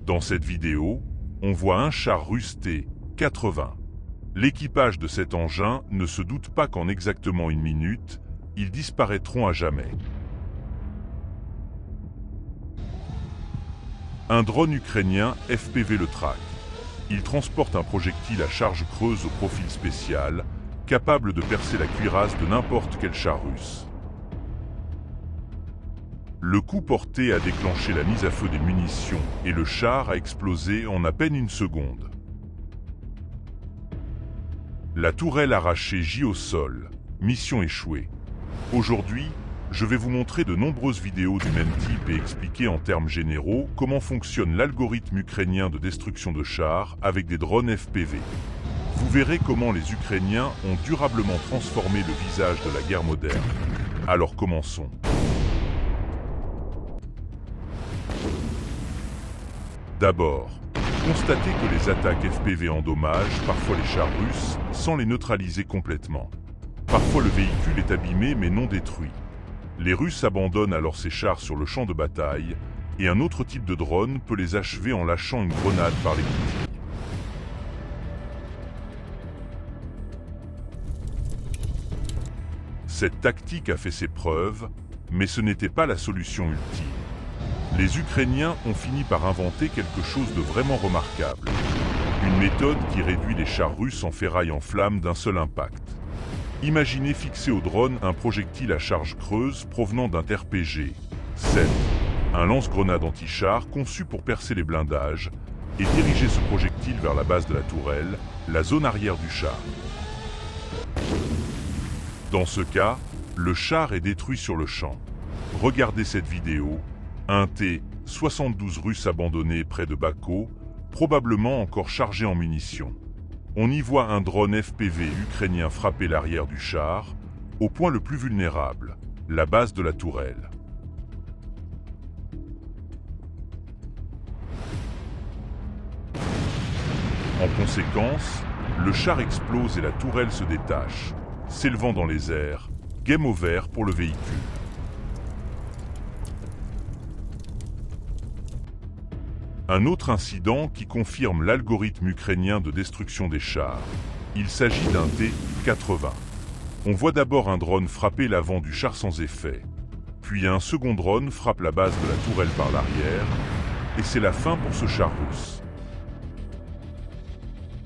Dans cette vidéo, on voit un char russe T-80. L'équipage de cet engin ne se doute pas qu'en exactement une minute, ils disparaîtront à jamais. Un drone ukrainien FPV le traque. Il transporte un projectile à charge creuse au profil spécial, capable de percer la cuirasse de n'importe quel char russe. Le coup porté a déclenché la mise à feu des munitions et le char a explosé en à peine une seconde. La tourelle arrachée gît au sol. Mission échouée. Aujourd'hui, je vais vous montrer de nombreuses vidéos du même type et expliquer en termes généraux comment fonctionne l'algorithme ukrainien de destruction de chars avec des drones FPV. Vous verrez comment les Ukrainiens ont durablement transformé le visage de la guerre moderne. Alors commençons. D'abord, constatez que les attaques FPV endommagent parfois les chars russes sans les neutraliser complètement. Parfois le véhicule est abîmé mais non détruit. Les Russes abandonnent alors ces chars sur le champ de bataille et un autre type de drone peut les achever en lâchant une grenade par les coutilles. Cette tactique a fait ses preuves, mais ce n'était pas la solution ultime. Les Ukrainiens ont fini par inventer quelque chose de vraiment remarquable. Une méthode qui réduit les chars russes en ferraille en flammes d'un seul impact. Imaginez fixer au drone un projectile à charge creuse provenant d'un RPG-7, un lance-grenade anti-char conçu pour percer les blindages, et diriger ce projectile vers la base de la tourelle, la zone arrière du char. Dans ce cas, le char est détruit sur le champ. Regardez cette vidéo. Un T-72 russe abandonné près de Bakhmut, probablement encore chargé en munitions. On y voit un drone FPV ukrainien frapper l'arrière du char, au point le plus vulnérable, la base de la tourelle. En conséquence, le char explose et la tourelle se détache, s'élevant dans les airs, game over pour le véhicule. Un autre incident qui confirme l'algorithme ukrainien de destruction des chars. Il s'agit d'un T-80. On voit d'abord un drone frapper l'avant du char sans effet, puis un second drone frappe la base de la tourelle par l'arrière, et c'est la fin pour ce char russe.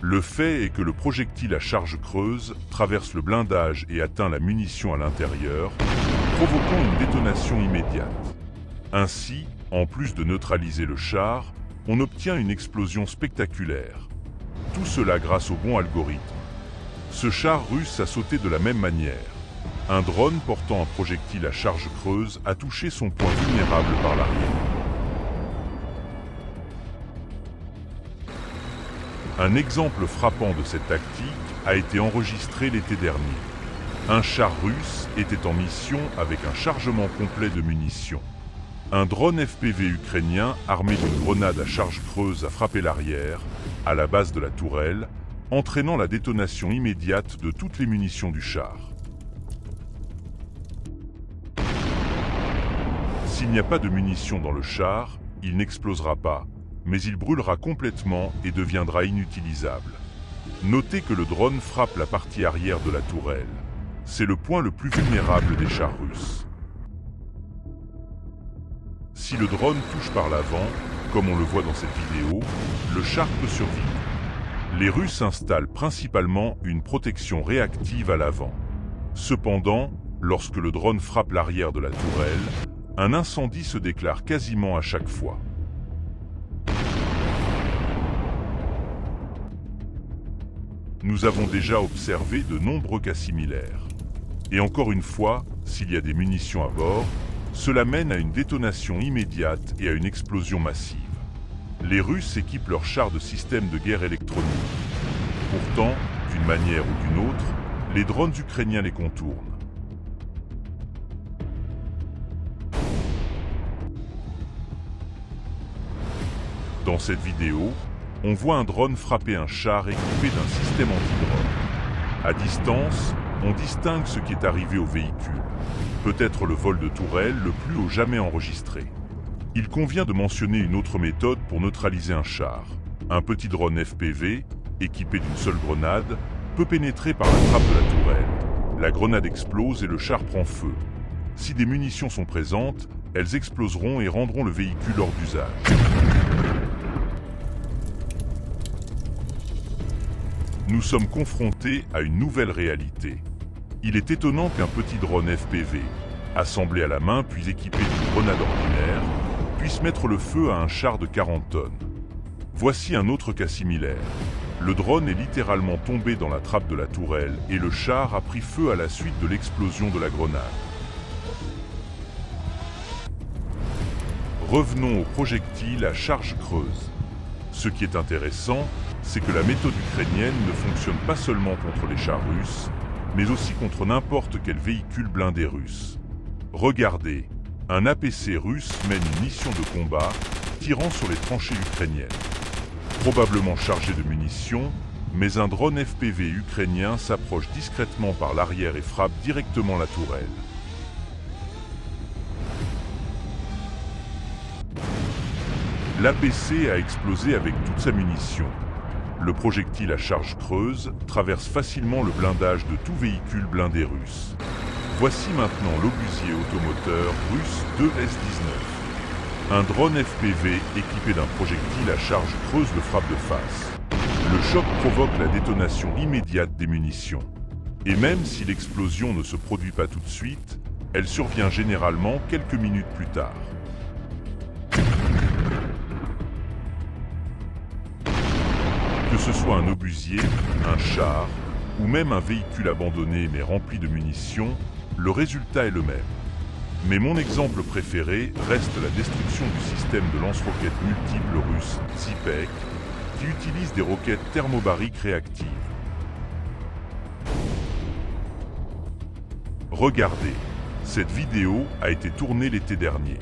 Le fait est que le projectile à charge creuse traverse le blindage et atteint la munition à l'intérieur, provoquant une détonation immédiate. Ainsi, en plus de neutraliser le char, on obtient une explosion spectaculaire. Tout cela grâce au bon algorithme. Ce char russe a sauté de la même manière. Un drone portant un projectile à charge creuse a touché son point vulnérable par l'arrière. Un exemple frappant de cette tactique a été enregistré l'été dernier. Un char russe était en mission avec un chargement complet de munitions. Un drone FPV ukrainien armé d'une grenade à charge creuse a frappé l'arrière, à la base de la tourelle, entraînant la détonation immédiate de toutes les munitions du char. S'il n'y a pas de munitions dans le char, il n'explosera pas, mais il brûlera complètement et deviendra inutilisable. Notez que le drone frappe la partie arrière de la tourelle. C'est le point le plus vulnérable des chars russes. Si le drone touche par l'avant, comme on le voit dans cette vidéo, le char peut survivre. Les Russes installent principalement une protection réactive à l'avant. Cependant, lorsque le drone frappe l'arrière de la tourelle, un incendie se déclare quasiment à chaque fois. Nous avons déjà observé de nombreux cas similaires. Et encore une fois, s'il y a des munitions à bord, cela mène à une détonation immédiate et à une explosion massive. Les Russes équipent leurs chars de systèmes de guerre électronique. Pourtant, d'une manière ou d'une autre, les drones ukrainiens les contournent. Dans cette vidéo, on voit un drone frapper un char équipé d'un système anti-drone. À distance, on distingue ce qui est arrivé au véhicule. Peut-être le vol de tourelle le plus haut jamais enregistré. Il convient de mentionner une autre méthode pour neutraliser un char. Un petit drone FPV, équipé d'une seule grenade, peut pénétrer par la trappe de la tourelle. La grenade explose et le char prend feu. Si des munitions sont présentes, elles exploseront et rendront le véhicule hors d'usage. Nous sommes confrontés à une nouvelle réalité. Il est étonnant qu'un petit drone FPV, assemblé à la main puis équipé d'une grenade ordinaire, puisse mettre le feu à un char de 40 tonnes. Voici un autre cas similaire. Le drone est littéralement tombé dans la trappe de la tourelle et le char a pris feu à la suite de l'explosion de la grenade. Revenons aux projectiles à charge creuse. Ce qui est intéressant, c'est que la méthode ukrainienne ne fonctionne pas seulement contre les chars russes, mais aussi contre n'importe quel véhicule blindé russe. Regardez, un APC russe mène une mission de combat, tirant sur les tranchées ukrainiennes. Probablement chargé de munitions, mais un drone FPV ukrainien s'approche discrètement par l'arrière et frappe directement la tourelle. L'APC a explosé avec toute sa munition. Le projectile à charge creuse traverse facilement le blindage de tout véhicule blindé russe. Voici maintenant l'obusier automoteur russe 2S-19. Un drone FPV équipé d'un projectile à charge creuse le frappe de face. Le choc provoque la détonation immédiate des munitions. Et même si l'explosion ne se produit pas tout de suite, elle survient généralement quelques minutes plus tard. Que ce soit un obusier, un char, ou même un véhicule abandonné mais rempli de munitions, le résultat est le même. Mais mon exemple préféré reste la destruction du système de lance-roquettes multiples russe Zipek, qui utilise des roquettes thermobariques réactives. Regardez, cette vidéo a été tournée l'été dernier.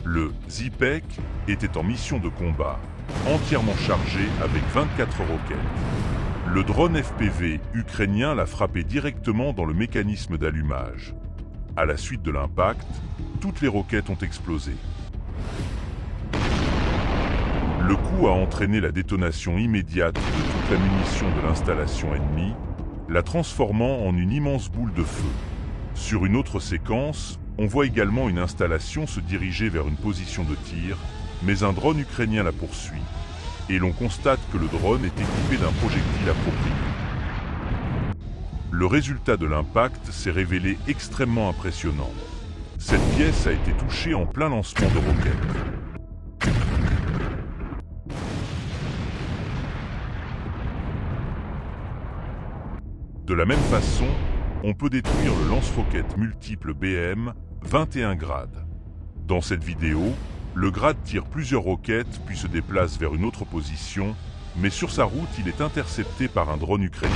Le Zipek était en mission de combat, entièrement chargé avec 24 roquettes. Le drone FPV ukrainien l'a frappé directement dans le mécanisme d'allumage. À la suite de l'impact, toutes les roquettes ont explosé. Le coup a entraîné la détonation immédiate de toute la munition de l'installation ennemie, la transformant en une immense boule de feu. Sur une autre séquence, on voit également une installation se diriger vers une position de tir, mais un drone ukrainien la poursuit, et l'on constate que le drone est équipé d'un projectile approprié. Le résultat de l'impact s'est révélé extrêmement impressionnant. Cette pièce a été touchée en plein lancement de roquettes. De la même façon, on peut détruire le lance-roquettes multiple BM 21 grades. Dans cette vidéo, le grade tire plusieurs roquettes puis se déplace vers une autre position, mais sur sa route il est intercepté par un drone ukrainien.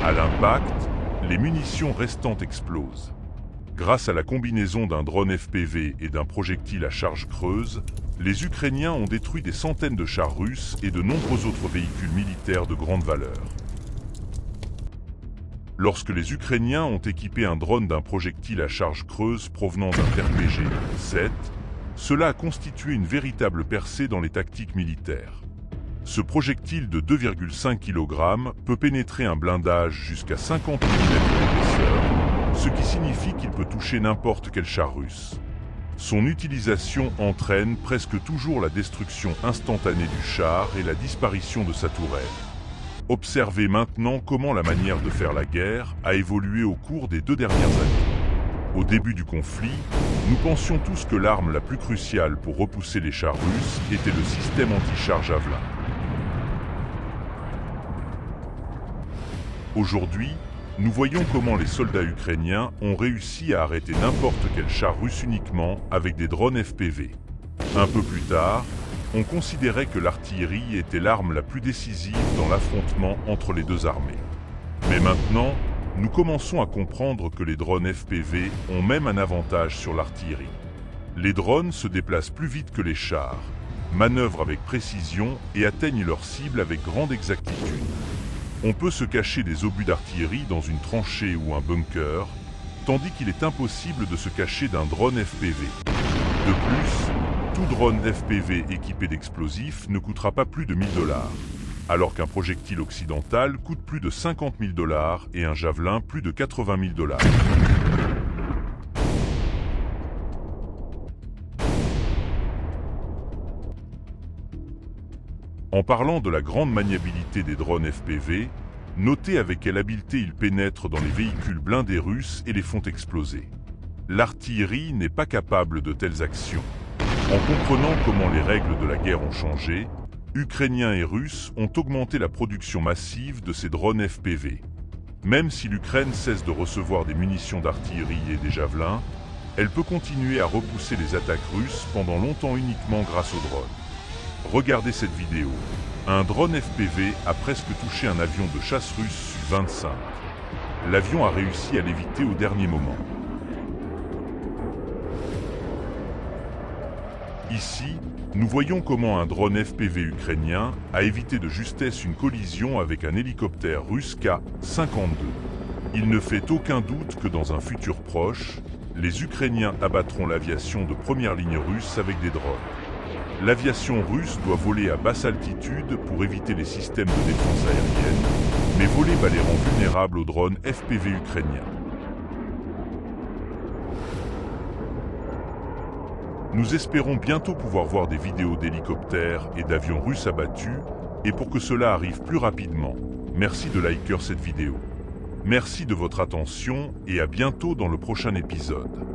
À l'impact, les munitions restantes explosent. Grâce à la combinaison d'un drone FPV et d'un projectile à charge creuse, les Ukrainiens ont détruit des centaines de chars russes et de nombreux autres véhicules militaires de grande valeur. Lorsque les Ukrainiens ont équipé un drone d'un projectile à charge creuse provenant d'un RPG-7, cela a constitué une véritable percée dans les tactiques militaires. Ce projectile de 2,5 kg peut pénétrer un blindage jusqu'à 50 mm d'épaisseur, ce qui signifie qu'il peut toucher n'importe quel char russe. Son utilisation entraîne presque toujours la destruction instantanée du char et la disparition de sa tourelle. Observez maintenant comment la manière de faire la guerre a évolué au cours des 2 dernières années. Au début du conflit, nous pensions tous que l'arme la plus cruciale pour repousser les chars russes était le système anti-char Javelin. Aujourd'hui, nous voyons comment les soldats ukrainiens ont réussi à arrêter n'importe quel char russe uniquement avec des drones FPV. Un peu plus tard, on considérait que l'artillerie était l'arme la plus décisive dans l'affrontement entre les deux armées. Mais maintenant, nous commençons à comprendre que les drones FPV ont même un avantage sur l'artillerie. Les drones se déplacent plus vite que les chars, manœuvrent avec précision et atteignent leur cible avec grande exactitude. On peut se cacher des obus d'artillerie dans une tranchée ou un bunker, tandis qu'il est impossible de se cacher d'un drone FPV. De plus, Tout drone FPV équipé d'explosifs ne coûtera pas plus de 1000 $, alors qu'un projectile occidental coûte plus de 50 000 $ et un javelin plus de 80 000 $. En parlant de la grande maniabilité des drones FPV, notez avec quelle habileté ils pénètrent dans les véhicules blindés russes et les font exploser. L'artillerie n'est pas capable de telles actions. En comprenant comment les règles de la guerre ont changé, Ukrainiens et Russes ont augmenté la production massive de ces drones FPV. Même si l'Ukraine cesse de recevoir des munitions d'artillerie et des javelins, elle peut continuer à repousser les attaques russes pendant longtemps uniquement grâce aux drones. Regardez cette vidéo. Un drone FPV a presque touché un avion de chasse russe Su-25. L'avion a réussi à l'éviter au dernier moment. Ici, nous voyons comment un drone FPV ukrainien a évité de justesse une collision avec un hélicoptère russe Ka-52. Il ne fait aucun doute que dans un futur proche, les Ukrainiens abattront l'aviation de première ligne russe avec des drones. L'aviation russe doit voler à basse altitude pour éviter les systèmes de défense aérienne, mais voler les rend vulnérables aux drones FPV ukrainiens. Nous espérons bientôt pouvoir voir des vidéos d'hélicoptères et d'avions russes abattus, et pour que cela arrive plus rapidement, merci de liker cette vidéo. Merci de votre attention et à bientôt dans le prochain épisode.